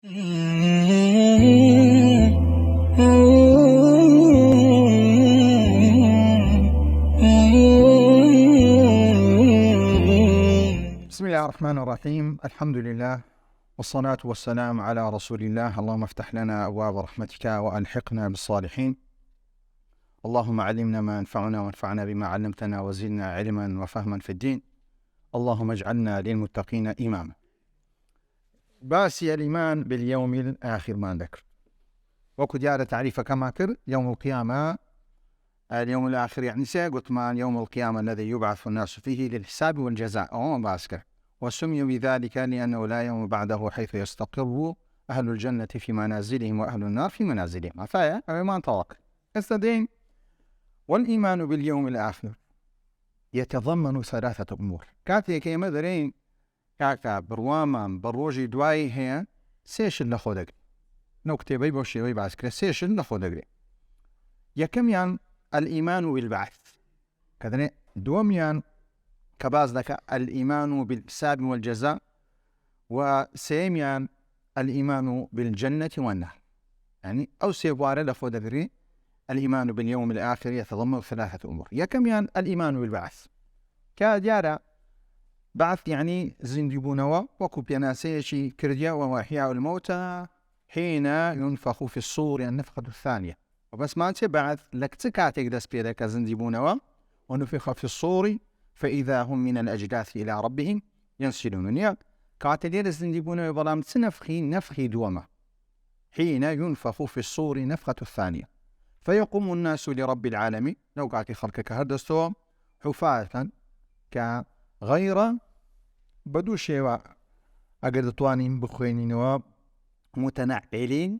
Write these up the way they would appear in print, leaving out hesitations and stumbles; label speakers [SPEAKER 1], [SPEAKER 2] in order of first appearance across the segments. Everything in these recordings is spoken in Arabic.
[SPEAKER 1] بسم الله الرحمن الرحيم. الحمد لله والصلاة والسلام على رسول الله. اللهم افتح لنا أبواب رحمتك وألحقنا بالصالحين. اللهم علمنا ما ينفعنا وانفعنا بما علمتنا وزدنا علما وفهما في الدين. اللهم اجعلنا للمتقين إماما. باسي الإيمان باليوم الآخر ما ذكر وكو ديارة تعريف كما كر يوم القيامة. اليوم الآخر يعني قلت ما يوم القيامة الذي يبعث الناس فيه للحساب والجزاء باسكر، وسمي بذلك لأنه لا يوم بعده حيث يستقر أهل الجنة في منازلهم وأهل النار في منازلهم. فيا إيمان طلاق استدين. والإيمان باليوم الآخر يتضمن ثلاثة أمور. كاتي كي مدرين كاكا بروامان بروجي دواي هي سيشن لخودك نكتة بيبو شيوي باسكرة سيشن لخودك. يكميان الإيمان بالبعث كذا دوميان كباز لك الإيمان بالحساب والجزاء، وسيميان الإيمان بالجنة والنار. يعني أو سيبوار لخودك الإيمان باليوم الآخر يتضمن ثلاثة أمور. يكميان الإيمان بالبعث كديارة بعث يعني زندبونوا وكوبيانا سيشي كرديا وإحياء الموتى حين ينفخ في الصور النفخة الثانية. وبس ما بعث لك تكاتك دس بيدك زندبونوا ونفخ في الصور فإذا هم من الأجداث إلى ربهم ينسلون. يعني كاتدير زندبونوا بلام نفخي دوما حين ينفخ في الصور نفخة الثانية فيقوم الناس لرب العالمين. لو قاعد خلقك هردستو حفاة كغير بدو شيوا اگر دتوانین بخوێنینەوە متەنەعیلین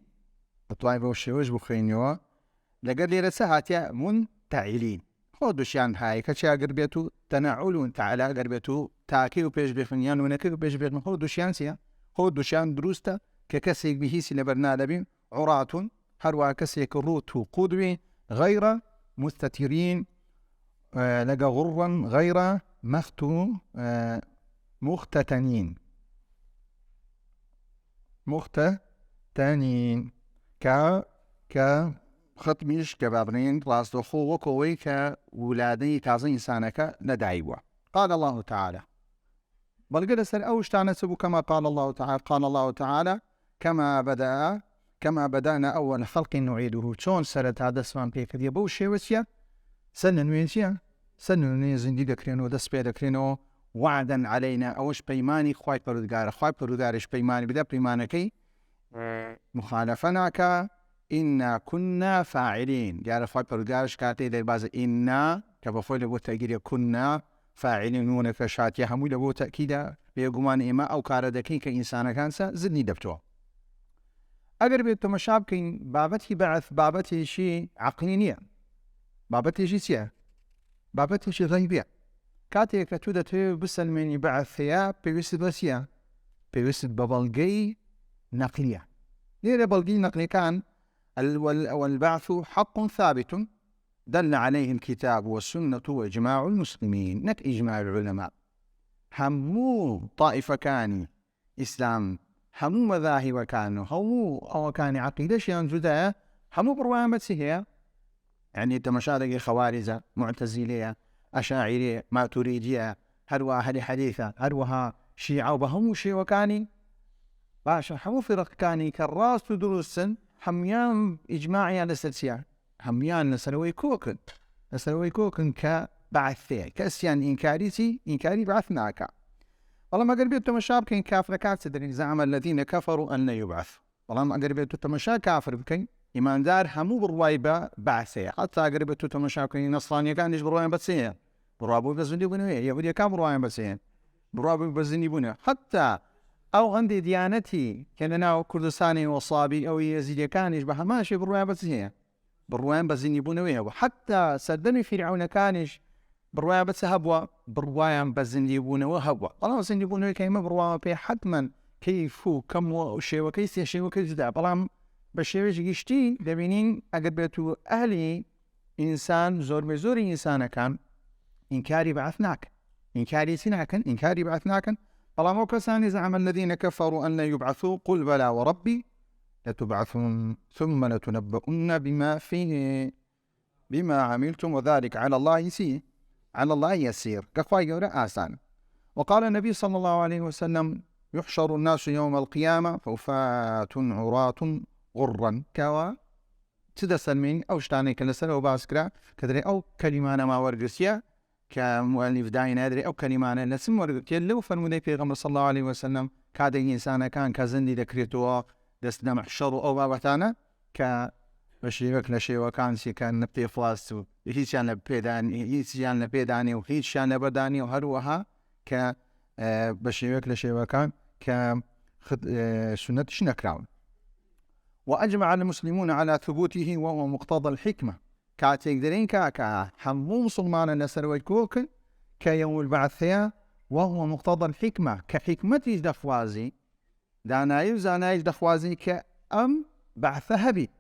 [SPEAKER 1] دەتوانین بەو شێوەش بخوێنینەوە لەگەر لێرە چە هاتیە منتەعیلین خۆ دووشیان هایە کەچی ئەگەر بێت و تەنەعول و تەعالا ئەگەر بێت و تاکەی و پێش بێفنیان وونەکەی و پێش بێتن خۆ دووشیان چیە؟ خۆ دووشیان دروستە کە کەسێک بهیسی لەبەر نادەبین عوراتون هەروە کەسێک ڕوت و قودوی غەیرە مستەتیرین لەگە غوڕوان غەیرە مختتنين ختميش كبابرين راس دخو وكوي كولادي تازين إنسانك ندعيوا. قال الله تعالى بل قد سر أوشتانا سبو كما قال الله تعالى كما بدأنا أول خلق نعيده. شون سرت هذا اسمان بيكر يبو شيوسيا سنن وينسيا سنن زندي دكرينو دس بيدكرينو وعدا علينا اوش بيماني خواي پرودگارش بيماني بدا بيمانكي مخالفناك إنا كنا فاعلين. جار خواي پرودگارش كاتي در باز إنا كبفوي لبو تأكيد كنا فاعلين نونك شاتيا همو لبو تأكيد بيقومان إما أو كاردكي كإنسان كانسا زدني دبتو. أقر بيتو مشاب كين بابتي بعث بابتي شي عقلينية بابتي شي سيا بابتي شي غيبية. كاتێک کە تو دەتوێت بسەلمێنی بەعثەیە پێویست بەسیە پێویست بە بەڵگەی نەقلیە. لێرە بەڵگەی نەقلیەکان والبعث حق ثابت دل عليه الكتاب والسنة وإجماع المسلمين. نك إجماع العلماء همو طائفة كان إسلام همو مذاهب كانوا همو أو كان عقيدة شيئا جدا همو بروان بسيهية. يعني تمشارق خوارزة معتزلية أشاعرية ماتريدية هروها أهل حديثة هروها شيعة وبهم شيء وكاني باشا همو فرق كاني كالراس ودروسن هميان إجماعي على السلسية هميان نسلوي كوكن كبعثية كأسيان إنكاري بعثناك. والله ما قربيت مشاب كين كافر كاتدرين زعم الذين كفروا أن يبعث. والله ما قربيت تمشا كافر بكين إيمان دار همو بروايبة بعثية. حتى قربت تمشاكين نصرانية كان يجبر رواية بسيين برابو بزني بنوية يهودية كان رواية بسيين برابو بزني بنوية. حتى أو عندي ديانتي كأننا كردستاني وصابي أو يزيدية كان يشبه ماشي برواية بسيين برواية بزني بنوية. وحتى سدني فرعون كانش برواية بس هبوة برواية بزني بنوية هبوة. والله بزني بنوية كيما برواية بي حتما كيف كم وشي وكيس شيء وكيس دا بلام بشيوش گشتی دبینین اگر بتو اهلی انسان زور بزوری انسان كان إنكاري بعثناك إنكاري سناكن إنكاري بعثناكن بەڵام ئەو کەسانی زعم الذين كفروا أن يبعثوا قل بلى وربي لتبعثن ثم لتنبؤن بما عملتم وذلك على الله يسير كخواي جورا آسان. وقال النبي صلى الله عليه وسلم يحشر الناس يوم القيامة حفاة عراة غرا كوا تدسلمين أو شتاني كنسل أو باسكرا كدري أو كلمة ما ورقسيا كمؤلف داين أدري أو كلمة نسم ورقسيا لو فرمودي في غمر صلى الله عليه وسلم كاد إنسان كان كزندي ذكريتوا دسنا محشر أو بابتانا ك بشيوك لشي وكانسي كان نبتي فلاستو هيش يعني بيداني وهيش يعني بداني وهروها ك بشيوك لشي وكان ك سنة شنكراون. وأجمع المسلمون على ثبوته وهو مقتضى الحكمة كاتيقدرين كاكا حمو مسلمان نسر ويكوك كيوم البعث وهو مقتضى الحكمة كحكمة دفوازي دانايو زانايو دفوازي كأم بعثها بي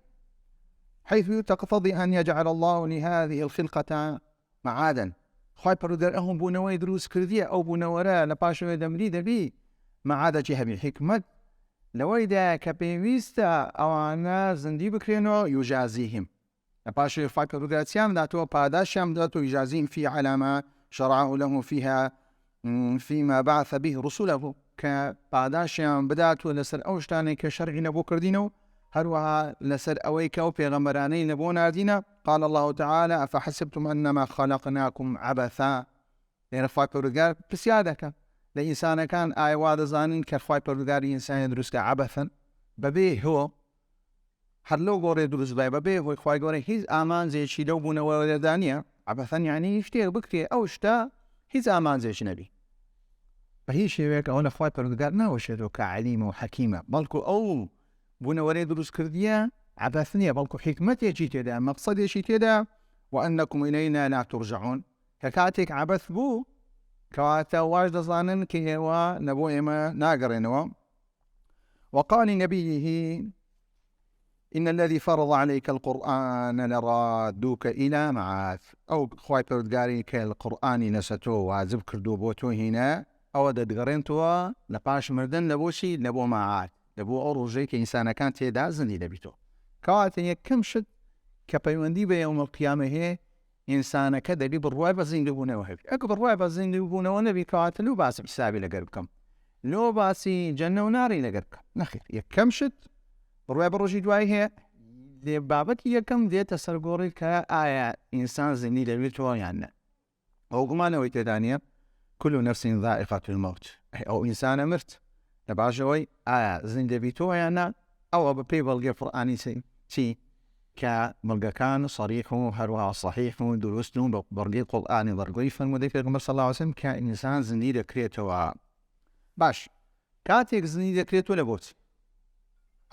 [SPEAKER 1] حيث تقتضي أن يجعل الله لهذه الخلقة معادا خواهي برودر أهم بونوي دروس كردية أو بونورا لباشو دمريد بي معادا جهة بالحكمة لويدا كبيويستا أوانا زندي بكرينو يجازيهم لباشو خواهي برودر أتيام داتو باداشام داتو يجازيهم في علامة شرعه له فيها فيما بعث به رسوله كباداشام بداتو لسر أوشتاني كشرعي نبو كردينو هروها لسر أويكا وبيغمراني نبونا دينا. قال الله تعالى أفحسبتم أنما خلقناكم عبثا لرفاي برودگار بسيادك لإنسان كان آيواد زانين كرفاي برودگار إنسان يدرسك عبثا ببيه هو هرلو غوري دروس باي ببيه هو خواي غوري هيز آمان زي شيلو بونا ولدانيا عبثا يعني يشتير بكري أو شتا هيز آمان زي شنبي فهي شيوك أولا خواي برودگار ناوشدو كعليم وحكيمة بلكو أو بونا وري دروس كردية عبثنية بلكو حكمة يجي تدا مقصد يجي تدا وأنكم إلينا لا ترجعون ككاتك عبث بو كواتا واجد ظانن كيوا نبو إما ناقرينوا. وقال لنبيه إن الذي فرض عليك القرآن لرادوك إلى معاث أو خواي بردقاري كالقرآن نستو وعزب كردو بوتو هنا أو دقرينتوا لباش مردن لبوشي لبو معاث لبو أروجي كإنسان كان تيدا زني لبيتو كواتا يكمشت كبيوندي بيوم القيامة هي إنسان كذا اللي بالرواية بزين لبونا وهبي أكبر رواية بزين لبونا ونبي كواتا لو باسم حسابي لقربكم لو باسي جنة وناري لقربكم نخير يكمشت بالرواية بروجي دواي هي لبابت يكم دي تسرقوري كآية إنسان زني لبيتو يعني أو قمانا ويتدانيا كل نفس ذائقة الموت أو إنسان مرت لباشوي زين لبيتو يعني أو ببيبل جي قرآني سي كملقى كان صريح هروها صحيح دروسنو برقي قرآن برقيفا مديك الغمر صلى الله عليه وسلم كإنسان زنيد كريتو باش كاتيك زنيد كريتو لبوت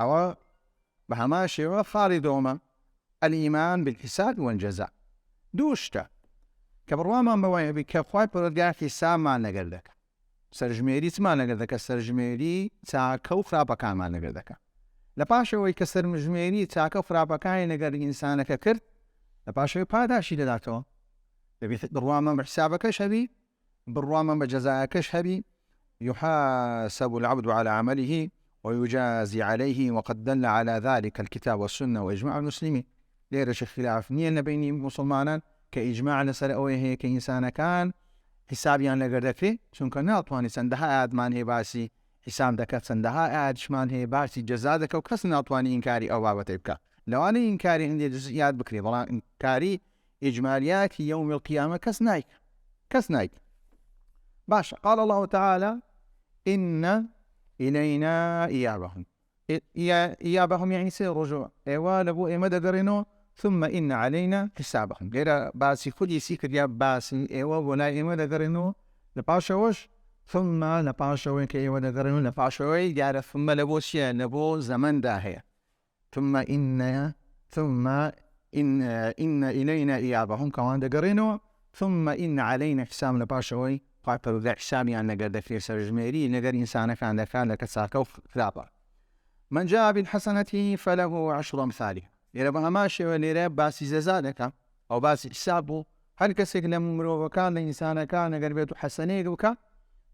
[SPEAKER 1] أو بهماشي وخاردوما الإيمان بالحساب والجزاء دوشتا كبرواما مواهبي كخواي برقا حساب ما نقردك سرجميري ما نقردك سرجميري تاكو خرابا كان ما نقردك لپاشەوەی کە سەرمژمێری چاکە فراپەکانی لەگەر ئینسانەکە کرد لەپاشەوەی پاداشی دەداتەوە دەبێت بڕوامە بە حسابەکەش هەبی بڕوامە بە جەزایەکەش هەبی يحاسب العبد على عمله ويجازي عليه وقد دل على ذلك الكتاب والسنة وإجماع المسلمين ليرش خلاف نية بين مسلمانان كإجماع لسر أوي هي كإنسان كان حسابيان لەگەردەکرێ چونکە ناتوانێت چەندەها ئادمان هەیە باسی حساب دەکات چەندەها ئادشمان هەیە باسی جەزا دەکە و کەس ناتوانێت ئینکاری ئەو بابەتەی بکات لەوانەیە ئینکاری هەندێک جزئیات بکرێت بەڵام ئینکاری ئیجمالیاتی یوم القیامە کەس نایکات باش. قال الله تعالى إن إلينا إيابهم يعني سير رجوع إيوا لبو إيما دقرينو ثم إن علينا حسابهم غير باسي خدي سيكر يا باسي إيوا ولا إيما دقرينو لباشوش ثم لباشوين كإيوا دقرينو لباشوي جار ثم لبوشيا لبو زمن داهية ثم إن إلينا إيابهم كمان دقرينو ثم إن علينا حساب لباشوي قابل ذا حسابي عن نقر دفير سرجميري نقر إنسان كان لك ساكو خلابا من جاء بالحسنة فله 10 أمثالها يرى ماشي وليرى باسي زادك أو باسي حسابه هل كسك لمرو وكان الإنسان كان نقر بيته حسنه وكا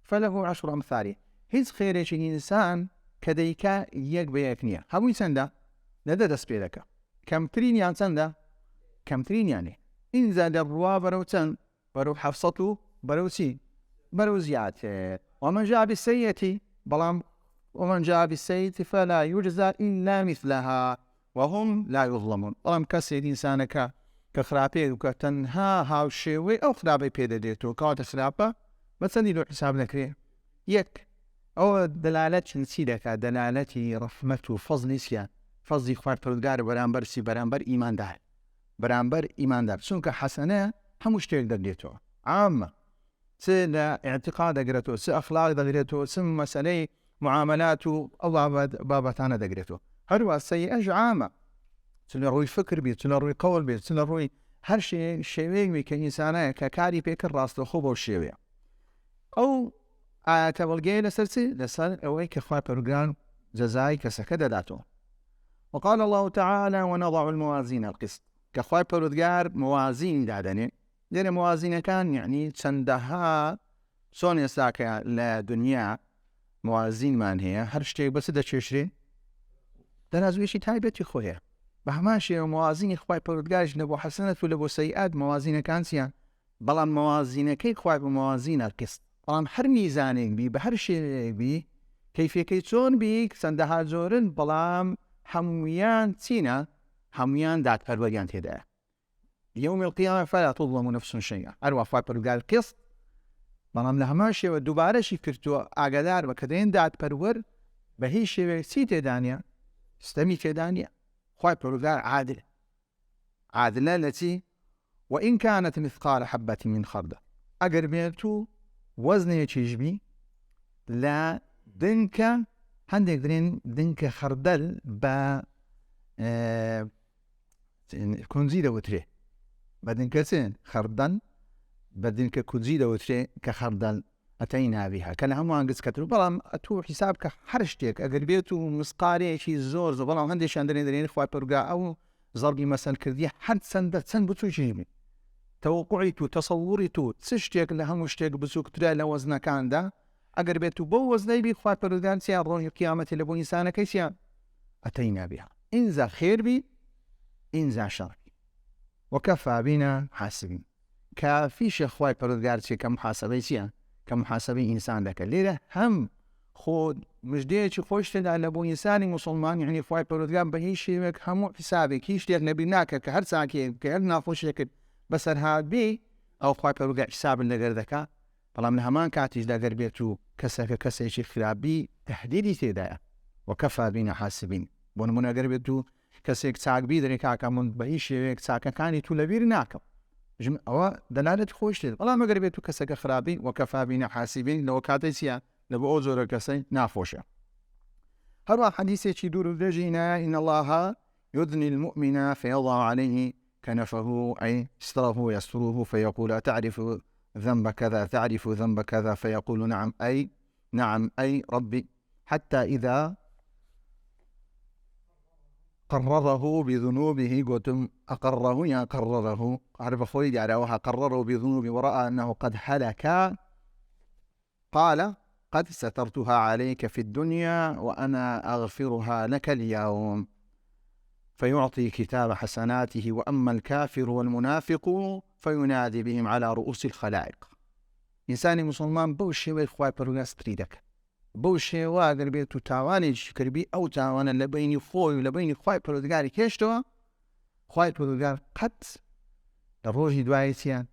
[SPEAKER 1] فله 10 أمثاله. هیچ خێرێکی ئینسان کە دەیکا یەک بە یەک نییە، هەمووی چەندە لەدە دەست پێ دەکە، کەمترینیان چەندە کەمترینیانێ. ئینجا دەبڕوا بەرەو چەند بەرەو 700 و بەرەو چی بەرەو زیاتر. ومن جاء بالسيئة بەڵام ومن جاء بالسيئة فلا يجزى إلا مثلها وهم لا يظلمون. بەڵام کەسێک ئینسانەکە کە خراپێ و کە تەنها هاوشێوەی ئەو خراپەی پێدەدێتەوە کەواتە خراپە بە چەندی لۆ حساب نەکرێ یەک. ئەوە دەلالەت چی دەکات؟ دەلالەتی ڕەحمەت و فەزلی چییە؟ فەزلی خوای پەروەردگار بەرامبەر چی؟ بەرامبەر ئیماندار، بەرامبەر ئیماندار. چونکە حەسەنە هەموو شتێک دەگرێتەوە، عامە، چ لە اعتقاد دەگرێتەوە، چ ئەخلاق دەگرێتەوە، چ مەسەلەی معاملات و ئەو بابەتانە دەگرێتەوە. هەروە سەیئەش عامە، چ لە ڕووی فکر بێت، چ لە ڕووی قەول بێت، چ لە ڕووی هەر شێوەیەکی کە ئینسانەیە کە کاری پێکرد ڕاستەوخۆ بەو شێوەیە. ئەو ئاەتە بەڵگەیە لەسەر چی؟ لەسەر ئەوەی کە خوای پەروەردگار جەزای کەسەکە دەداتەوە. وقال الله تعالى ونضع الموازين القسط. کە خوای پەروەردگار موازین دادەنێ. لێرە موازینەکان یعنی چەندەها چۆن ئێستاکە لە دنیا موازینمان هەیە، هەر شتێک بەس دەچێشرێ دەرازوێشی تایبەتی خۆیە. بە هەمان شێوە موازینی خوای پەروەردگارش لە بۆ حەسەنەت و لە بۆ سەیئات موازینەکان چیان؟ بەڵام موازینەکەی خوای بە موازینە القسط. بەڵام هەر میزانێک بی بە هەر شێوەیەک بی کەیفیەکەی چۆن بی چەندەها جۆرن، بەڵام هەموویان چینە؟ هەموویان دادپەروەریان تێدایە. يوم القيامة فلا تظلم نفس شيئا. هەروە خوای پەروەردگار قسط، بەڵام لە هەمان شێوە دووبارەشی کردووە ئاگادار بە کە دەیەن دادپەروەر بە هیچ شێوەیەک چی تێدا نیە؟ ستەمی تێدا نیە. خوای پەروەردگار عادل، عادلە لە چی؟ وإن كانت مثقال حبة من خردل. ئەگەر بێت و وەزنێکیش بی لە دنکە، هەندێک درێن دنکە خەردەل بە کونجی دەوترێ، بە دنکە چێن خەردەن، بە دنکە کونجی دەوترێ کە خەردەل ئەتەینا بها کە لە هەمووان گچکەتر. بەڵام ئەتوو حیساب کە هەر شتێک ئەگەر بێت و مسقارێکی زۆر زۆر، بەڵام هەندێکیان دەرێن خوای پەروەردگار ئەو زەربی مەسەل کردی هەر چەند بچووکی بی تەوقعی تو تەسەووری تو چ شتێک لە هەموو شتێک بچووکترە لە وەزنەکاندا ئەگەر بێت و بۆ وەزنەی بی خوای پەروەردگار چیان ڕۆژی قیامەتی لە بۆ ئینسانەکەی چیان؟ ئەتەینا بها. ئینجا خێر بی ئینجا شەڕ بی. وەکەفا بینا حاسبین. کافیشە خوای پەروەردگار چێ کە محاسەبەی چییە؟ کە محاسەبەی ئینسان دەکە. لێرە هەم خۆ مژدەیەکی خۆش تێدا لە بۆ ئینسانی موسڵمان، یعنی خوای پەروەردگار بە هیچ شێوەیەک هەموو حسابێک هیچ شتێک نەبی ناکە کە هەر چاکێک کە هەر ناخۆشیەکەت بەسەر هات بێ ئەو خوای پەروەردگار حسابن لەگەر دەکا. بەڵام لە هەمان کاتیش دەگەر بێت و کەسەکە کەسێکی خراپی تەهدیدی تێدایە. وەکەفا بینا حاسبین. بۆ نمونە ئەگەر بێت و کەسێک چاکبی دەرێ کاکە من بە هیچ شێوەیەک چاکەکانی تو لەبیر ناکەم، ئەوە دەلالەت خۆش دێت. بەڵام ئەگەر بێت و کەسەکە خراپی وەکەفا بینا حاسبین لەوە کاتەی چیە؟ لە بۆ ئەو زۆرە کەسەی ناخۆشە. هەروە حەدیثێکی دوور و درێژینە إن الله يدني المؤمن فيضع عليه كنفه أي ستره يستره فيقول أتعرف ذنب كذا؟ تعرف ذنب كذا؟ فيقول نعم أي ربي، حتى إذا قرره بذنوبه قلتم أقره يا قرره عرف خويد على وها قرره بذنوبه ورأى أنه قد هلك قال قد سترتها عليك في الدنيا وأنا أغفرها لك اليوم، فيعطي كتاب حسناته. وأما الكافر والمنافق فينادي بهم على رؤوس الخلائق. إنساني مسلمان بەو شێوەی خوای پەروەردگار ستری دەکات، بەو شێوە ئەگەر بێت و تاوانێکی کردبی ئەو تاوانە لە بینی خۆی و لە بینی خوای پەروەردگاری کێشتەوە، خوای پەروەردگار قەت لە ڕۆژی دوایی چیان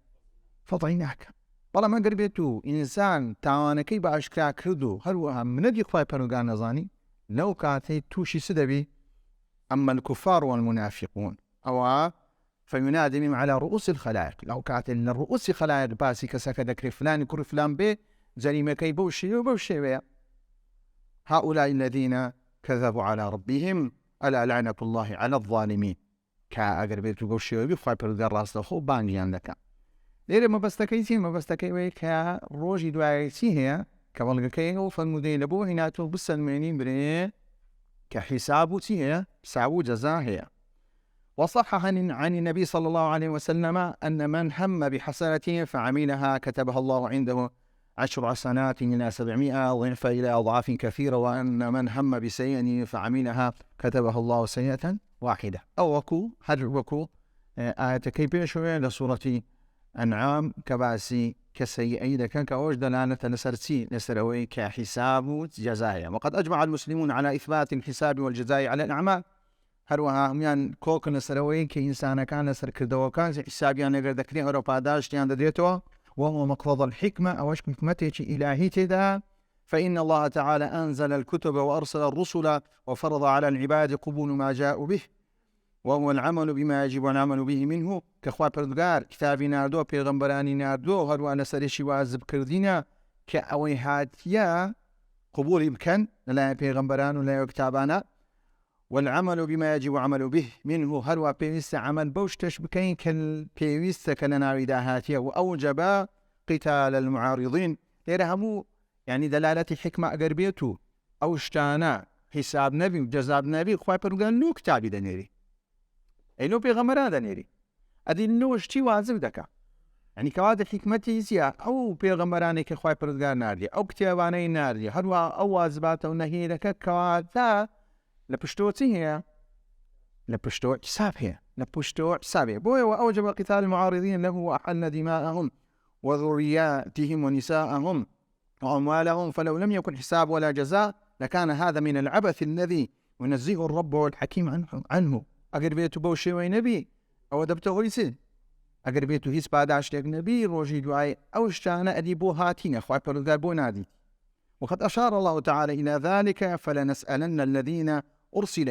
[SPEAKER 1] فەضحی ناکە. بەڵام ئەگەر بێت و ئینسان تاوانەکەی بە ئاشکرا کرد و هەروەها منەتی خوای پەروەردگار نەزانی، لەو کاتەی تووشی چ دەبی؟ أما الكفار والمنافقون أو فينادي بهم على رؤوس الخلائق. لو كانت لە ڕؤوسی خەلایق باسی کەسەکە دەکرێت فلانی کوڕی فلان بێ جەریمەکەی بەو شێوەیە. هؤلاء الذين كذبوا على ربهم ألا لعنة الله على الظالمين. کە ئەگەر بێت و بەو شێوەی خوای پەروەردگار ڕاستەوخۆ بانگیان دەکات. لێرە مەبەستەکەی چی؟ مەبەستەکەی وەیە کە ڕۆژی دوایی چی هەیە کە بەڵگەکەی ئەو فەرمودەی لە بۆ هیناتەوە بسەلمێنی برێ کە حیساب و چی هەیە؟ حساب و جەزا هەیە. وصح عن النبي صلى الله عليه وسلم أن من هم بحسنة فعملها كتبها الله عنده 10 حسنات إلى 700 ضعف إلى أضعاف كثيرة، وأن من هم بسيئة فعملها كتبها الله سيئة واحدة. أو وكو هر وكو آية كيبيشوية لسورة أنعام كباسي كسيئي لكن كأوج دلالة لسرسي لسروي كحساب جزايا. وقد أجمع المسلمون على إثبات الحساب والجزاء على الأعمال. هروها هميان كوك لسروي كإنسان كان لسر كردو كان حسابيان لغير ذكرين أو باداشتيان دديتوا، وهو مقتضى الحكمة أو حكمته إلهي تدا. فإن الله تعالى أنزل الكتب وأرسل الرسل وفرض على العباد قبول ما جاءوا به، وهو العمل بما يجب العمل به منه. كخوا پردگار كتابي ناردو پیغمبراني ناردو هرو أنا سريشي واجب كردينا كأوي هاتيا قبول بكن لا پیغمبران ولا كتابانا، والعمل بما يجب عمل به منه هرو بيوست عمل بوشتش بكين كالبيوست كنناوي هاتيا، وأوجب قتال المعارضين. ليرهمو يعني دلالة حكمة أقربيتو أو اشتانا حساب نبي وجزاب نبي خوا پردگار لو كتابي دنيري أينو بيغمران دنيري أدي لو اشتي واجب دكا، يعني كواد حكمتي زيا أو بيغمراني كخوا پردگار ناردي أو كتاباني ناردي هروا أو واجبات ونهي لك كواد لا لبشتوتي هي لبشتو حساب هي لبشتو حسابه بوي. وأوجب قتال المعارضين له وأحل دماءهم وذرياتهم ونساءهم وأموالهم، فلو لم يكن حساب ولا جزاء لكان هذا من العبث الذي ينزه الرب والحكيم عنه. أقر بيتو بوشي وينبي أو دبته يسي أقر بيتو هيس بعداش لك نبي روجي دعاي أو اشتانا أديبو هاتين أخوة پردگار بو نادي. وقد أشار الله تعالى إلى ذلك فلنسألن الذين أرسل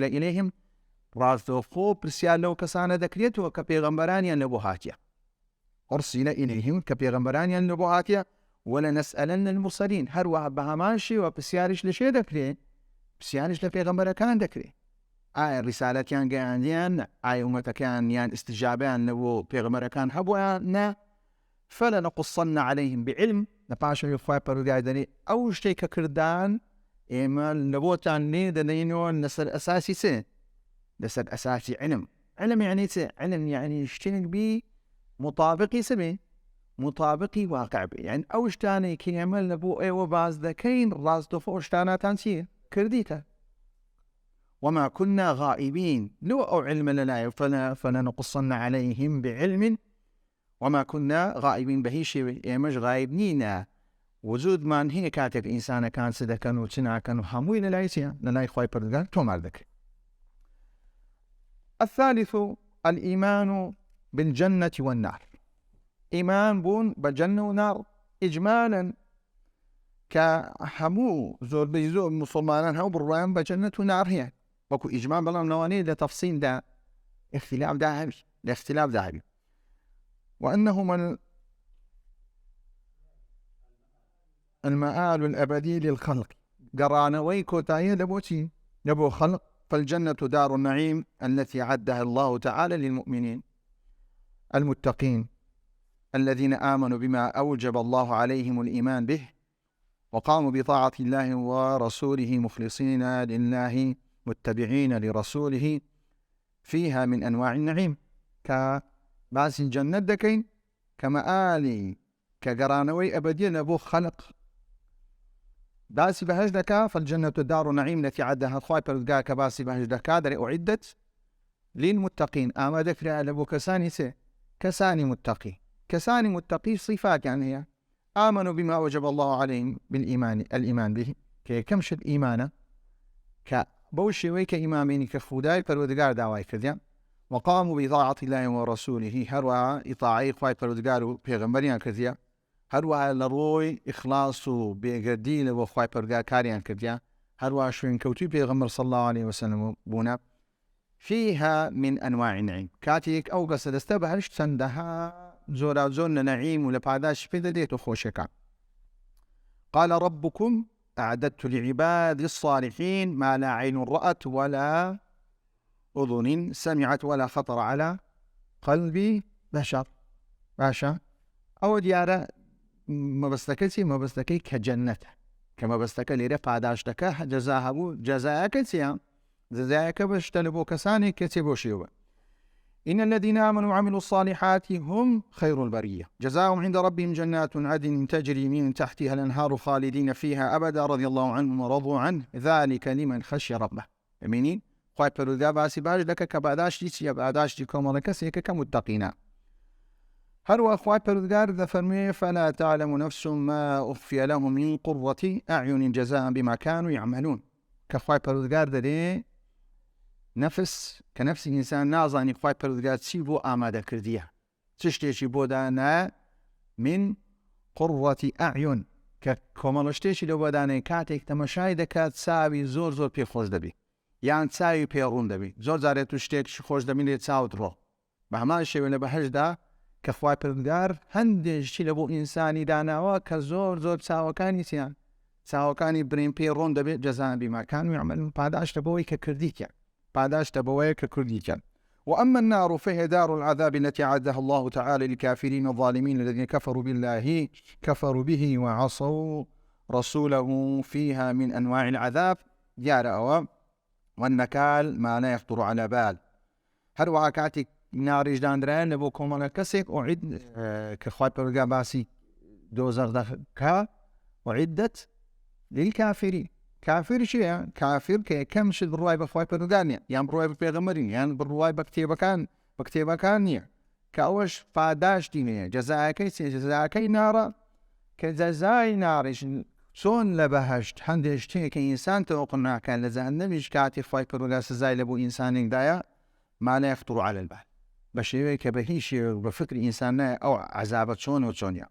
[SPEAKER 1] إليهم رازدو خوب برسيال لو كسانا ذكريته كبيغمبرانيا نبوهاتيا أرسل إليهم كبيغمبرانيا نبوهاتيا، ولنسألن المرسلين هروا بهاماشي وبسيارش لشي ذكري بسيارش لبيغمبر كان ذكري آي الرسالة كان قانديان آي أمتا كان يان استجابان نبو بيغمبر كان هبوانا، فلنقصن عليهم بعلم نباشا يخواه بروداي أو شيء كردان إما نبوتان ني دنينو نسر أساسي سي نسر أساسي علم يعني سي علم يعني اشتنك بي مطابقي سبي مطابقي واقع بي، يعني أو اشتاني كي يعمل نبو اي وباز ذكين راز دفو اشتانا تانسي كرديتا. وما كنا غائبين لو أو علم لنا فلنقصن عليهم بعلم، وما كنا غائبين بهيشي مش غايبنينا وجود ما هي كاتب إنسان كان صدقا وشنا كان حموي للايسيا للاي خواي پردگار تومار ذكر. الثالث الإيمان بالجنة والنار. إيمان بون بجنة ونار إجمالا كحمو زور بيزور مسلمان هاو بروان بجنة ونار هي وكو إجمال بلام نواني لتفصيل دا اختلاف ذهبي وأنه من المآل الأبدي للخلق قرانوي كوتاية لبوتي لبو خلق. فالجنة دار النعيم التي عدها الله تعالى للمؤمنين المتقين الذين آمنوا بما أوجب الله عليهم الإيمان به وقاموا بطاعة الله ورسوله مخلصين لله متبعين لرسوله فيها من أنواع النعيم كباس الجنة دكين كمآلي كقرانوي أبدي لبو خلق باسي بهج دكا. فالجنة دار نعيم التي عدها خواي پردگار كباسي بهج دكا در أعدت للمتقين أما ذكر لبو كساني سي كساني متقي صفات يعني هي آمنوا بما أوجب الله عليهم الإيمان به كمش الإيمان كبوشي ويك إمامين كخوداي پردگار دعواي كرديان وقاموا بطاعة الله ورسوله هروا إطاعي خواي پردگار و پیغمبريان كرديان هروا لروي إخلاص بقديل وخواي پردگار كاريان كرديان هروا شوين كوتي پیغمبر صلى الله عليه وسلم بونا فيها من أنواع النعيم كاتيك أو قصد استبهرش تندها زورا زون نعيم ولبعداش في ديتو خوشكا. قال ربكم أعددت لعباد الصالحين ما لا عين رأت ولا أذن سمعت ولا خطر على قلب بشر باشا أو ديارة ما بستكي كجنة كما بستكي لرفع داشتك جزاها جزاء كسيا جزاء كبشتلبو كساني كتبو شيوبا. إن الذين آمنوا وعملوا الصالحات هم خير البرية جزاؤهم عند ربهم جنات عدن تجري من تحتها الأنهار خالدين فيها أبدا رضي الله عنهم ورضوا عنه ذلك لمن خشي ربه. ببینین خواهی پروردگار باسی باش دکه که بعداشتی چیه بعداشتی کاملا کسی که متقینا. هر وخواهی پروردگار دفرمی فلا تعلم نفس ما أخفي لهم من قرة أعين جزاء بما كانوا يعملون. كخواهی پروردگار داره نفس كنفس الإنسان نازاني خواهی پروردگار چی بو آماده کردیه چه شتێکی بۆ دانا من قرة أعين کە کۆمەڵە شتێکی لەو بۆدانەی کاتێک تەمەشای دەکات چاوی زۆر پێخۆش دەبێت یان چاوی پێڕوون دەبێت زۆر جارێت و شتێکی خۆش دەبێت چاوت ڕۆ بە هەمان شێوە لە بەهەشدا کە خواهی پروردگار هەندێکی لە بۆ ئینسانی داناوە کە زۆر چاوەکانی چیان چاوەکانی برین پێ ڕۆن دەبێت جەزاء بما كانوا يعملون پاداش لەبەوەی کە کردیتیان پاداش لەبەوەیە کە کردیتیان. وأما النار فهي دار العذاب التي أعدها الله تعالى للكافرين الظالمين الذين كفروا به وعصوا رسوله فيها من أنواع العذاب جارأوا والنكال ما لا يخطر على بال. هر وعكاتك نار جداندران لبو كومالا كسيك أعد كخوات برقا باسي دوزر دخكا أعدت للكافرين. كافر شيء كافر كم شد بالرواية بخواي برقانيا يعني بالرواية ببيغمرين يعني بالرواية بكتيبة كانيا كأوش فاداش دينيا جزاكي نارا كجزاي نارش شون لبهشت هندش تي كإنسان توقنا كان لزهنم مش كاتي خواي برقا سزاي لبو إنسان دايا ما لا يخطر على البال بشيء كبهيش بفكر إنسان أو عذابة شون وشونيا.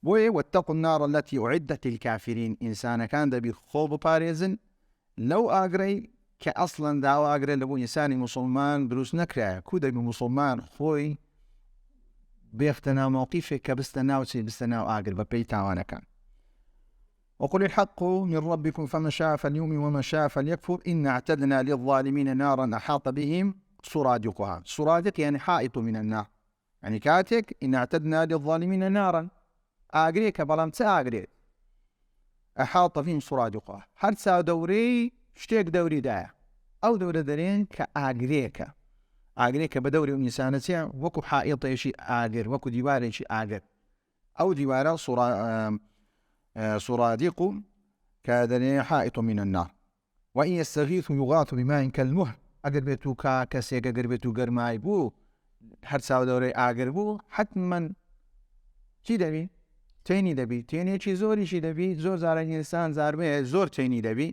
[SPEAKER 1] واتقوا النار التي أعدت للكافرين إنسان كان دبي خوب باريزن لو أجري كأصلا داو أجري لبو إنسان مسلمان دروس نكره كودا بمسلمان خوي بيختنا موقفه كبستناو أجري ببيتا وانا كان. وقل الحق من ربكم فمن شاء فليؤمن ومن شاء فليكفر إن اعتدنا للظالمين نارا أحاط بهم سرادقها. سرادق يعني حائط من النار يعني كاتك إن اعتدنا للظالمين نارا آگرێکە بەڵام چ ئاگرێت ئەحاط بهم سرادقها هەر چاو دەورەی شتێک دەوریدایە ئەو دەورە دەرێن کە ئاگرێکە بە دەوری ئینسانە چیە وەکو حائیطێکی ئاگر وەکو دیوارێکی ئاگر ئەو دیوارە سرادق کە دەرێ حائط من النار. وإن يستغيثوا يغاثوا بماء كالمهل ئەگەر بێت و کەسێک ئەگەر بێت و گەرمای بوو هەر چاو دەورەی ئاگر بوو حتمما چی دەبی تێنی دەبی تێنێکی زۆریشی دەبی زۆر جارە ئینسان زاربەیە زۆر تێنی دەبی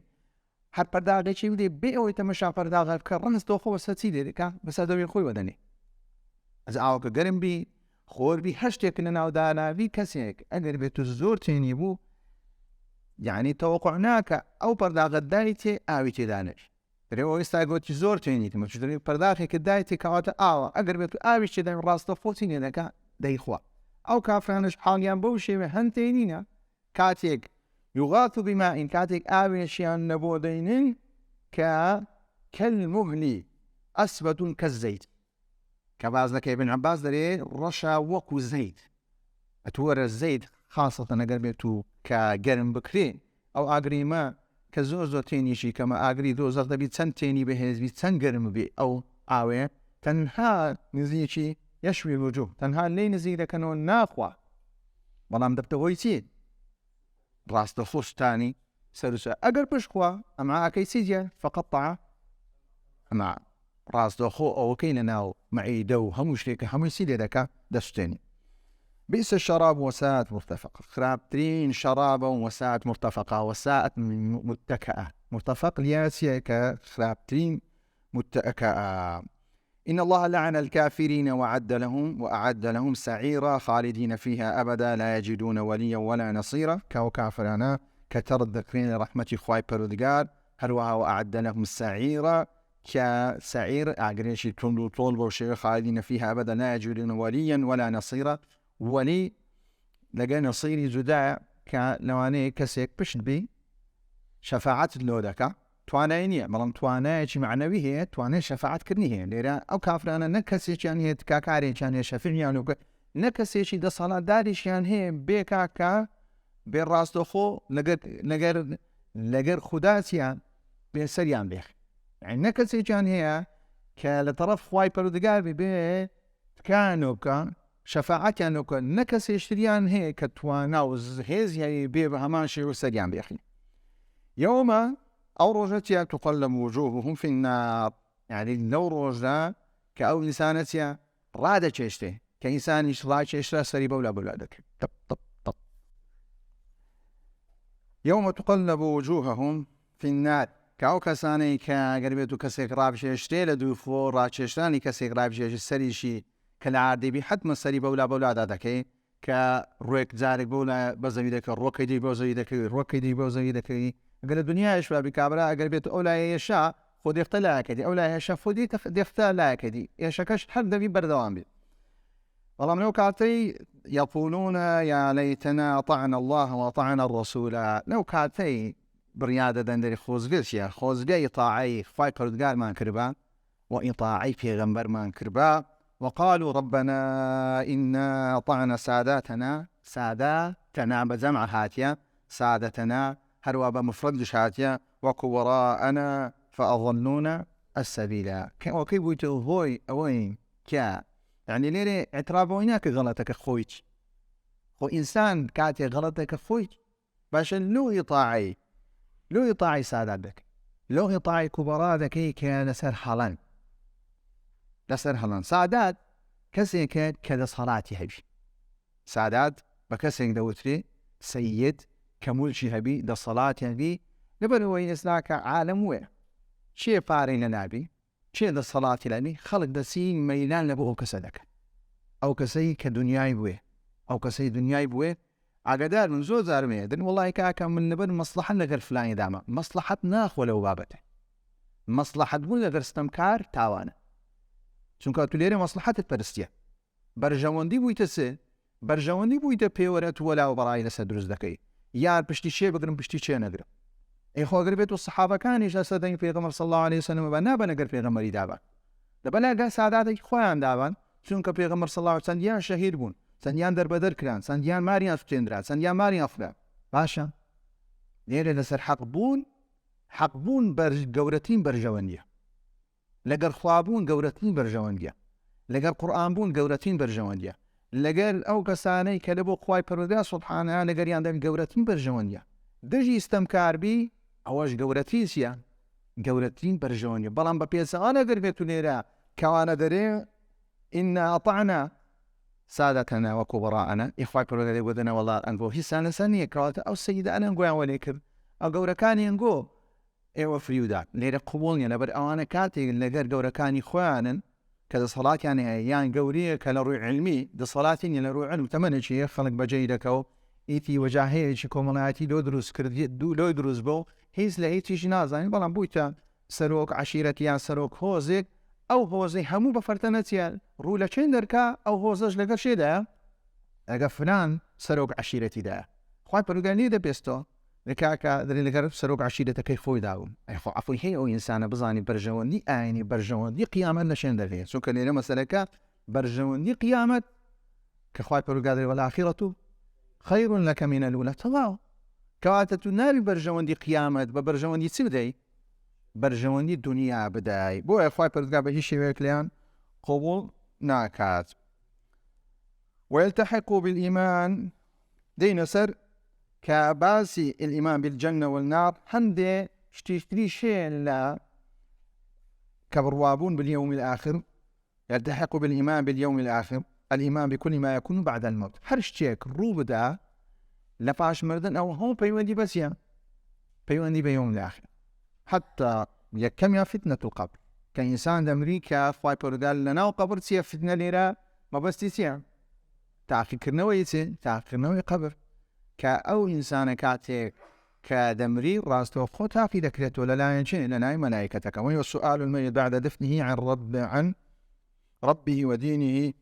[SPEAKER 1] هەر پەرداغێکی بدێ بێ ئەوەی تەمەشا پەرداغ بکە ڕەنستەوە خۆ بەسەر چی دێت بەسەر دەوری خۆی وەدەنێ ئەز ئاوەکە گەرم بی خۆربی هەر شتێک لە ناو داناوی کەسێک ئەگەر بێت و زۆر تێنی بوو یعنی تەوەقوع ناکە ئەو پەرداغت دای تێ ئاوی تێدانێت درێەوە ئێستا گوتی زۆر تێنیت مەچدەی پەرداغێکت دای تێ کەواتە ئاوە ئەگەر بێت و ئاویش تێدا ڕاستە فۆتی لێ دەکا دەیخوا. ئەو کافرانش حاڵیان بەو شێوە هەند تێنینە کاتێک یوغاث بماء کاتێک ئاوێشیان لەبۆ دەینن کە كالمهل أسود كالزيت کە باز دەکەی ابن عباس دەرێ ڕەشە وەکو زەیت ئەتوەرە زەیت خاصەتەن ئەگەر بێت و کە گەرم بکرێ ئەو ئاگریمە کە زۆر تێنیشی کەمە ئاگری دۆزەر دەبی چەند تێنی بەهێزبی چەند گەرم بێ ئەو ئاوێ تەنها نزیکی يشوي الوجوه تنها لي نزيد كانوا ناخوا بلام دبتوي تي راس دخوش تاني سلسة أقر بشخوا أمعا كيسيجيا فقطع مع راس دخو أو كين ناو معي دو هم شريك هم يسيدي دكا دستيني. بئس الشراب وساءت مرتفقة خرابترين شرابا وساءت مرتفقة وساءت متكئة مرتفق لياسيا كخرابترين متكئة. إن الله لعن الكافرين وأعد لهم سعيرا خالدين فيها أبدا لا يجدون وليا ولا نصيرا. كاو كافرانا كترد ذكرين رحمة خواي بردقار هروها وأعد لهم سعيرا كسعير أعقريشي تندو طول وشيء خالدين فيها أبدا لا يجدون وليا ولا نصيرا. ولي لقى نصيري زداء كلواني كسيك بشد بي شفاعة اللودكا تواناينية بلام توانايشي معنوي هي تواناي شفاعة كرني هي ليرا أو كافرانا نكسيش يعني هي تكاكاري يعني شفيع يعني نكسيشي دا صلاة داريش يعني هي بيكاكا بالراس دخو لقر خداسيان بيسريان بيخ يعني نكسيش يعني هي کە لە طرف خوای پەروەردگار بێ تکانۆکە شەفاعەتیانۆکە نە کەسێشتریان هەیە کە توانا و هێزی بێ بە هەمان شێوە سەریان بێخی. یەومە ئەو ڕۆژە چیە تقەلەب وجوههم فی النار، یعنی لەو ڕۆژدا کە ئەو ئینسانە چیە ڕادەچێشتێ، کە ئینسانیش ڕاکێشترا سەری بەولا دەکرێت. تەپ تەپ تەپ. یەومە تقەلەب وجوههم فی النار، کە ئەو کەسانەی کە ئەگەر بێت و کەسێک ڕابشێشتێ لە دووفۆ ڕاکێشتانی کەسێک ڕابشێشت سەریشی کە لە عادەبی حتممە سەری بەولادا دەکەی کە ڕوێک جارێک بۆ لە بەزەوی دەکە ڕۆکەی دی بۆ زەوی دەکەی ڕۆکەی دی بۆ زەوی دەکەی. ئەگەر لە دنیایش بابی کابرا ئەگەر بێت ئەو لایەشە خۆ دێفتە لایەکەدی، ئەو لایەشە خۆ دێفتە لایەکەدی، ئێشەکەش هەر دەبی بەردەوام بێت. بەڵام لەو کاتەی یەقولون یا لەیتەنا ئەطعنا الله وأطعنا الرسول، لەو کاتەی بڕیان دەدەن دەری خۆزگەشیە خۆزگەی ئیطاعەی خوای پەروەردگارمان کردبا و ئیطاعەی پێغەمبەرمان کردبا وقالوا ربنا إنا أطعنا ساداتنا بجمع هاتيا سادتنا هروا بمفردش هاتيا وكبراءنا فأضلونا السبيل. وكيف يتوهوي أوين كا يعني ليري اعترافويناك غلطك خويت خو إنسان كاتي غلطك خويت باش لو يطاعي ساداتك لو يطاعي كبراء ذكي كان لەسەر هەڵان. سادات کەسێکە کە دەسەڵاتی هەبی، سادات بە کەسێک دەوترێ سەید کە موڵکی هەبی دەسەڵاتی هەبی، لەبەرەوەی ئێستاکە عالەم وێ چێ پارەی لە نابی چێ دەسەڵاتی لەبی خەڵک دەسی مەیلان لە بۆ ئەو کەسە دەکەن، ئەو کەسەی کە دنیای بوێ ئەو کەسەی دنیای بوێ. ئاگادار من زۆر جارمەیە دن وڵی کاکە من لەبەر مەسلحەت لەگەر فلانی دامە، مەسلحەت ناخۆ لەو بابەتە، مەسلحەت بوون لەگەر ستەمکار تاوانە، چونکە تو لێرە مەسلحەتت پەرستیە، بەرژەوەندی بوویتە سێ بەرژەوەندی بوویتە پێوەرە تو وەلا و بەڕای لەسەر دروست دەکەی، یان پشتی شێ بگرم پشتی چێ نەگرم. ئەی خۆگەر بێت و سەحابەکانیش لە سەردەمی پێغەمبەر صلی الله علیه وسلم بە نابە نەگەر پێغەمبەری دابان دەبەلای ساداتێکی خۆیان دابان، چونکە پێغەمبەر صلی الله علیه وسلم چەندیان شەهید بوون، چەندیان دەربەدەر کران، چەندیان ماریان سوتێنرا، چەندیان ماریان فرا. باشە لێرە لەسەر حەق بوون گەورەترین بەرژەوەندیە، لەگەر خوابوون گەورەترین بەرژەوەندیە، لەگەر قورئان بوون گەورەترین بەرژەوەندیە، لەگەر ئەو کەسانەی کە لە بۆ خوای پەروەردگار سوبحانە لەگەریان دەبی گەورەترین بەرژەوەندیە. دژی ئستەمکاربی ئەوەش گەورەترین چیە؟ گەورەترین بەرژەوەندیە. بەڵام بە پێچەوانە ئەگەر بێت و لێرە کەوانە دەرێ ئینا ئەطعنا سادەتەنا وەکوبەڕاءەنا، خوای پەروەردگار بۆ دەنە وەڵات ئەنگۆ هیچیان لەسەر نییە کەواتە ئەو سەیدانە ئەنگۆیان وەلێ کرد، ئەو گەورەکانی ئەنگۆ ئێوە فریودان. لێرە قوبوڵ نیە لەبەر ئەوانە کاتێک لەگەر گەورەکانی خۆیانن کە دەسەڵاتیان هەیە یان گەورەیە کە لە ڕووی علمی دەسەڵاتی نیە لە ڕووی علم تەمەنێکیە خەڵک بەجێی دەکە و ئیتی وەجاهەیەکی کۆمەڵایەتی لۆ دروست کردی لۆی دروست بۆ هیچ لە هیچیش نازانین، بەڵام بوویتە سەرۆک عەشیرەتی یان سەرۆک هۆزێک، ئەو هۆزەی هەموو بە فەرتەنەچیان ڕوو لە چێن دەرکا ئەو هۆزەش لەگەر شێدایە ئەگە فلان سەرۆک عەشیرەتیدایە خوای پەروەردگار لێ دەپێستەوە لکاکە دەری لەگەر سەرۆک عەشیرەتەکەی خۆی داوم. ئەیخۆ ئەفۆی هەیە ئەو ئینسانە بزانی بەرژەوەندی ئاینی بەرژەوەندی قیامەت لە شوێن دەرێت، چونکە لێرە مەسەلەکە بەرژەوەندی قیامەت کە خوای پەروەردگار دەڵێ وەلئاخیرەتو خەیڕ لەکە مینە الئولا، تەواو کەواتە تو ناوی بەرژەوەندی قیامەت بە بەرژەوەندی چی بدەی؟ بەرژەوەندی دنیا بدای. بۆیە خوای پەروەردگار بە هیچ شێوەیەک لێیان قبوڵ ناکات. ويلتحق بالإيمان دين سر كباسي الإيمان بالجنة والنار هندي شتيشتري شيء لا كبروابون باليوم الآخر، يلتحق بالإيمان باليوم الآخر، الإيمان بكل ما يكون بعد الموت. هرشتيك روبدا لفاش مردن أو هم بيوندي بسيا بيوندي بيوم الآخر حتى يكمل فتنة القبر. كإنسان أمريكا فاي بورغال لنا وقبر سيا فتنة ليرا ما بس تسيا تاخي كرنوي تاخي قبر كأو إنسان كاتك كدمري راسته خطا في ذكرته ولا لا ينشئ لنا ملائكتك. وهو السؤال الميت بعد دفنه عن ربه ودينه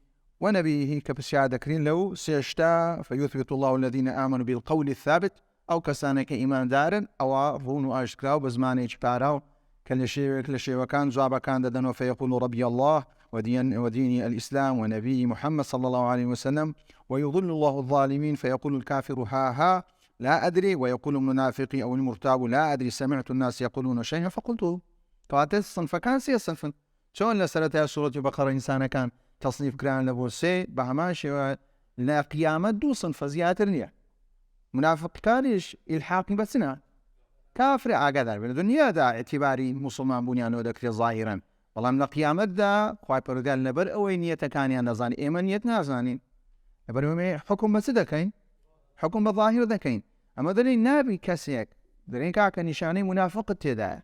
[SPEAKER 1] ونبيه كبسيا ذكرين لو سيشتا فيثبت الله الذين آمنوا بالقول الثابت أو كسانك إيمان دارن أو رونو أشكراو بزمان إجباراو كل شيء وكان زوابا كان ددنو فيقول ربي الله ودين الإسلام ونبي محمد صلى الله عليه وسلم ويضل الله الظالمين فيقول الكافر ها لا أدري ويقول المنافق أو المرتاب لا أدري سمعت الناس يقولون شيئا فقلته. فهذا الصنف كان سي صنفا چۆن لە سەرەتای سوورەتی بەقەرە ئینسانەکان تەصنیف کران لە بۆ سێ بە هەمان شێوە لە قیامەت دوو سنفە زیاتر نییە. منافقەکانیش ئیلحاقی بە چنە کافر ئاگادار بێت. لە دنیادا ئێتیباری موسڵمان بوونیانەوە دەکرێت ظاهیرەن، بەڵام لە قیامەتدا خوای پەروەردگار لەبەر ئەوەی نیەتەکانیان نەزانی ئێمە نیەت نازانین، لەبەر ئەوەی حکم بە چ دەکەین؟ حکم بە ظاهیر دەکەین. ئەمە دەڵێن نابی کەسێک دەڵێن کاکە نیشانەی منافقت تێدایە،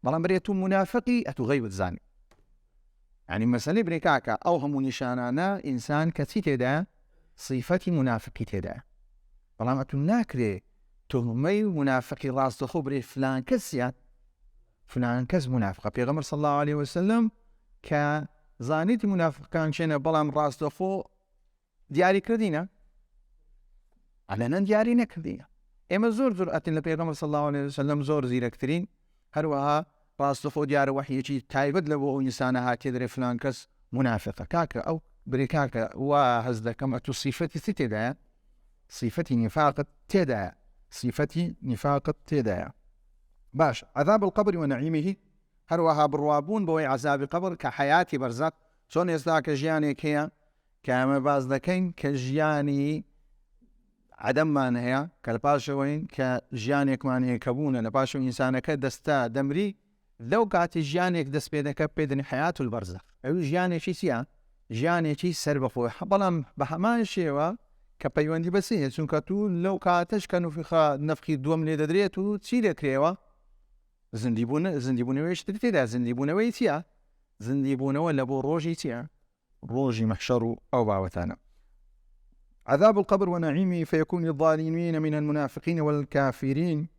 [SPEAKER 1] بەڵام بەرێت تو منافقی ئەتو غەیبت زانی. یعنی مەسەلەی برێ کاکە ئەو هەموو نیشانانە ئینسان کەچی تێدایە؟ صیفەتی منافقی تێدایە. بەڵام ئەتو ناکرێ تهمەی منافقی ڕاستەخۆ برێ فلان کەسیان فلان کەس منافقە. پێغەمبەر صلی الله عليه وسلم کە زانیتی منافقان چێنە بەڵام ڕاستەخۆ دیاری کردینە؟ علەنەن دیاری نەکردینە. ئێمە زۆر جورئەتین لە پێغەمبەر صلی الله عليه وسلم زۆر زیرەکترین، هەروەها ڕاستەخۆ دیارە وحیەکی تایبەت لە بۆ ئەو ئینسانە هاتێ دەرێ فلان کەس منافقە. کاکە ئەو برێ کاکە وا هەز دەکەم ئەتو صیفەتی چی تێدایە؟ صیفەتی نیفاقت تێدایە، صیفەتی نیفاقت تێدایە. باش عذاب القبر ونعیمه، هەروەها بڕوابوون بۆی عذابی قبر کە حیاتی بەرزەق. چۆن ئێستا کە ژیانێک هەیە کە ئەمە باز دەکەین کە ژیانی عەدەممان هەیە، کە لە پاشەوەین کە ژیانێکمان هەیە کە بوونە لە پاشەوە ئینسانەکە دەستا دەمری، لەو کاتی ژیانێک دەست پێ دەکە پێدەنی حیات البەرزەخ. ئەوی ژیانێکی چییە؟ ژیانێکی سەر بەخۆی. بەڵام بە هەمان شێوە کە پەیوەندی بەسێ چونکە تو لەو کاتەش کە نەفخی دووەم لێ دەدرێت و چی دەکرێەوە؟ زیندیبوونەوەی شتری تێدا. زیندیبوونەوەی چییە؟ زیندیبوونەوە لە بۆ ڕۆژی چییە؟ ڕۆژی مەحشەر و ئەو باوەتانە. عذاب القبر ونعيمه فيكون للظالمين من المنافقين والكافرين.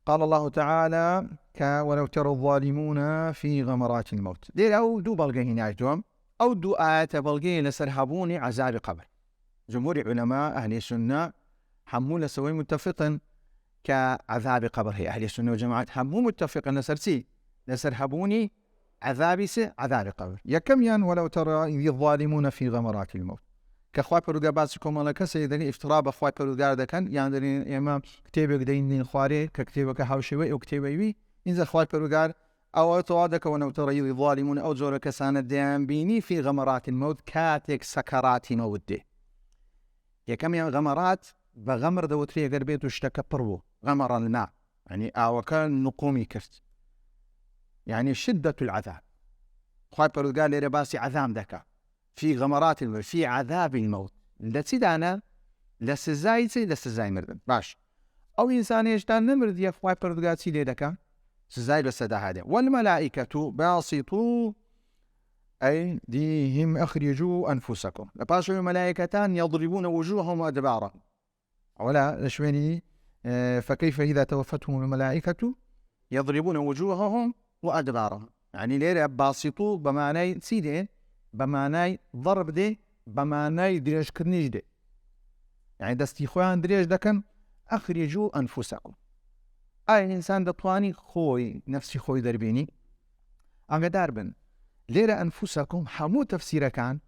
[SPEAKER 1] قال الله تعالى ولو ترى الظالمون في غمرات الموت. دير أو دو بلغي هناجدهم أو دو آيات بلغي لسرهبون عذاب قبر. جمهور علماء أهل السنة حمول سوي متفقا كعذاب قبر. هي أهل السنة والجماعة حمو متفقا لسرسي لسرهبوني عذاب قبر. يكميا ولو ترى الظالمون في غمرات الموت. كخوای پەروەردگار باسی کۆمەڵە کەسێک دەڵێن ئیفترا بە خوای پەروەردگار دەکەن، یان دەڵێن ئێمە کتێبێک دەین خوارێ کە کتێبەکە هاوشێوەی ئەو کتێبەوی ئینجا خوای پەروەردگار ئەوە تەوا دەکەونە و تەڕەی الظالمون ئەو جۆرە کەسانە دەیانبینی فی غەمەرات المەوت کاتێک سەکەراتی مەوت دێ. یەکەمیان غەمەرات بە غەمر دەوترێ ئەگەر بێت و شتەکە پڕ بوو، غەمەرە الماء، یعنی ئاوەکە نقومی کرد، یعنی شدة العذاب. خوای پەروەردگار لێرە باسی عەذاب دەکا في غمرات الموت في عذاب الموت. لسيدانا لسزاي مردن. باش او انسان يشتان نمرد يا خوای پەروەردگار چی لێ دەکا؟ سزای بەسەدا هادێ. والملائكة باسطوا أيديهم أخرجوا أنفسكم. لباشوا الملائكتان يضربون وجوههم وأدبارهم. ولا لشويني فكيف إذا توفتهم الملائكة يضربون وجوههم وأدبارهم. يعني ليرة باسطوا بمعنى سيدين، بمعنى ضرب دي، بمعنى دريج كرنيج دي، يعني دستي خوان دريج دكن أخرجوا أنفسكم. أي إنسان دطواني خوي نفسي خوي دربيني أقدار بن ليرة أنفسكم حمو تفسير كان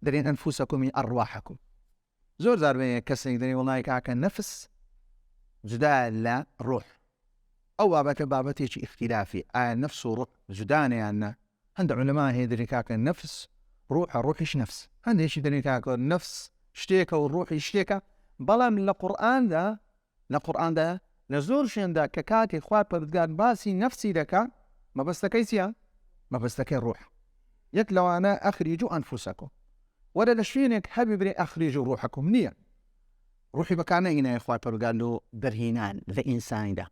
[SPEAKER 1] درين أنفسكم من أرواحكم. زور زاربين كسر درين والله كاك النفس جدا لا روح أو بابتي اختلافي النفس وروح جداني يعني عند علماء هي دريكاك النفس روح الروح إيش نفس عند إيش دريكاك النفس اشتيك والروح اشتيك بلا من القرآن ده نزور شين ده كاكي خواب بردقان باسي نفسي دكا ما بس تكيسيا ما بس تكي الروح يتلو أنا أخرجوا أنفسكم ولا لشينك حبيبي أخرجوا روحكم نيا روحي بكانا هنا يا خواب بردقان له درهينان لإنسان ده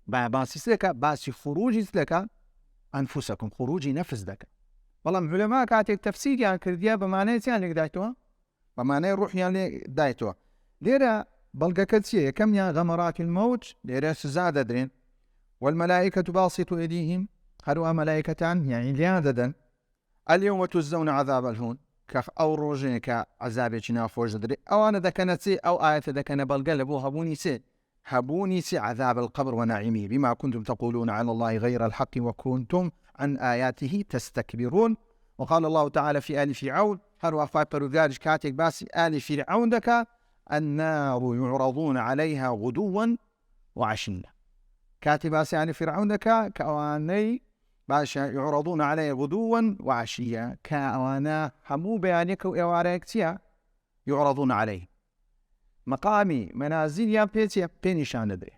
[SPEAKER 1] باسي سلكا باسي خروجي سلكا أنفسكم خروج نفس ذاك. والله علماء كاتب تفسير يعني كرديا بمعنى يعني دايتوها بمعنى روح يعني دايتوها. ليرة بلغة كتسية كم يا غمرات الموت ليرة سزاد درين. والملائكة باسطوا أيديهم هروا ملائكتان يعني لياددا اليوم تجزون عذاب الهون أو روجين كعذاب جنافوج دري أو أنا ذكنت أو آية ذكنا بلغة لبوها هبوني سي عذاب القبر ونعيمه بما كنتم تقولون على الله غير الحق وكنتم عن آياته تستكبرون. وقال الله تعالى في آل فرعون هروا فايبر كاتك باسي آل فرعون دكا النار يعرضون عليها غدوا وعشيا. كاتب باسي آل فرعون دكا كأواني باشا يعرضون عليه غدوا وعشيا كأوانا همو بيانيك وإواريكتيا يعرضون عليه مقامي منازل يا بيتيا بينشان ندري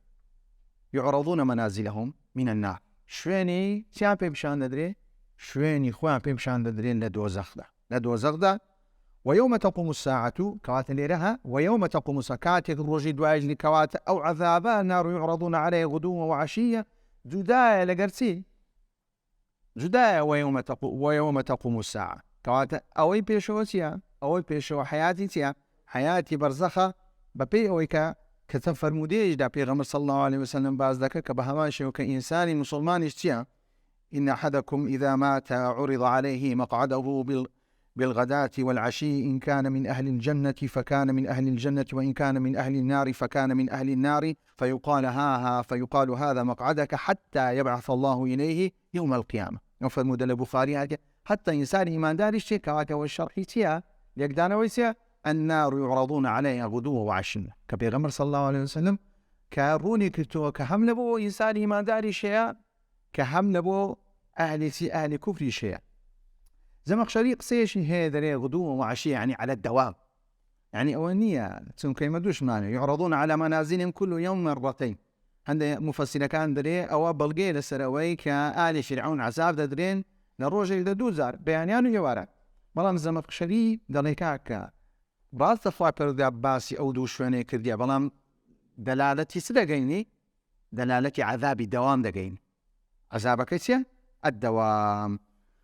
[SPEAKER 1] يعرضون منازلهم من النار شويني تيان بيبشان ندري شويني خوان بيبشان ندرين لدوزخ ده ويوم تقوم الساعة كوات ليرها ويوم تقوم الساعة الرجي دواجل كوات أو عذابا النار يعرضون عليه غدوا وعشيا جدايا لقرسي جدايا ويوم تقوم الساعة كوات أوي بيشوتيا أوي بيشو حياتي حياتي برزخة ببي أويكا كتفر مديج دا بيغمر صلى الله عليه وسلم باز دكا كبهماشي وكإنسان مسلمان اشتيا إن أحدكم إذا مات عرض عليه مقعده بالغداة والعشي إن كان من أهل الجنة فكان من أهل الجنة وإن كان من أهل النار فكان من أهل النار فيقال هذا مقعدك حتى يبعث الله إليه يوم القيامة. يفرمود البخاري حتى إنسان إيمان دار الشيء كواك والشرح تيا ليقدان ويسيا النار يعرضون عليها غدوة وعشية كبيغمر صلى الله عليه وسلم كاروني كتو كحمل بو إنسان إيمان دار الشيء كحمل بو أهل كفر شيء زمخشري قسيشي هذا غدوة وعشية يعني على الدوام يعني أولنية تسون كيما دوش معنى يعرضون على منازلهم كل يوم مرتين عند مفسر كان دري أو بلغي لسروي كآل فرعون عذاب درين لروجي لدوزار بيانيانو يوارا بلام زمخشري دليكاك باز تفاي برد عباسي أو دوشواني كرديا بلام دلالتي سدقيني دلالتي عذاب الدوام دقين عذابك الدوام